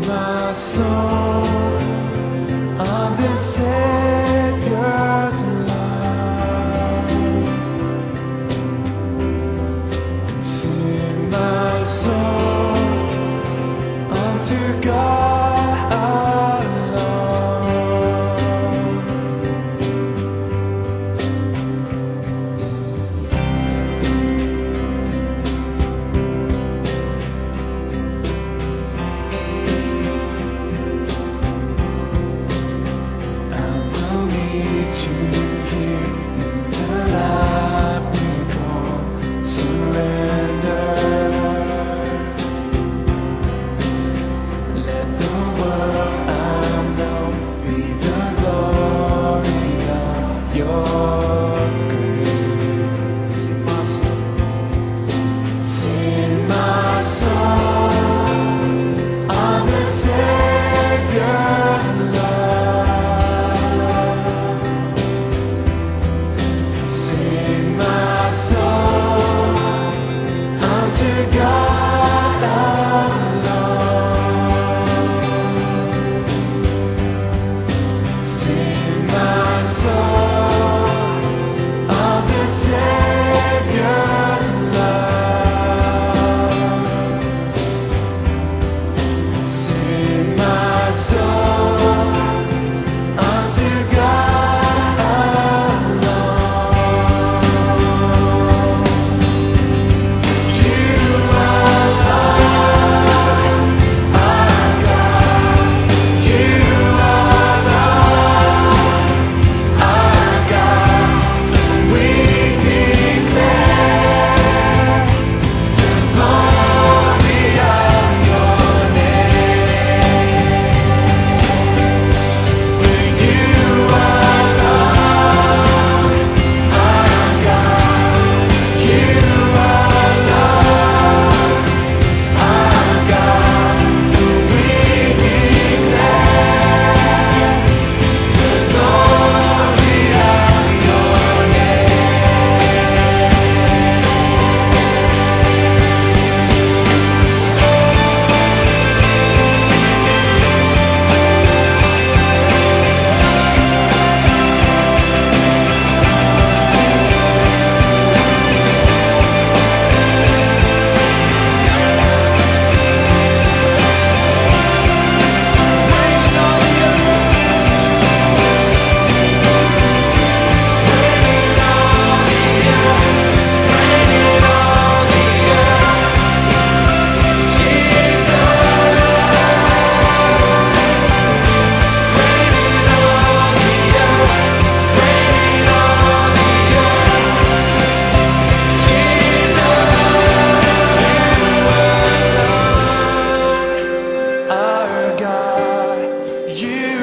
my soul on the Savior's love, and sing my soul unto God alone. I will meet you here in the life we call surrender. Let the world I know be the glory of your grace. Sing my song on the Savior's love. Sing my song unto God alone. Sing my song of the Savior's love. Sing my song unto God alone. You are Lord, our God. You are Lord, our God. We declare the glory of your name. For you are Lord, our God. You are Lord, our God. We declare the glory of your name. Our God, you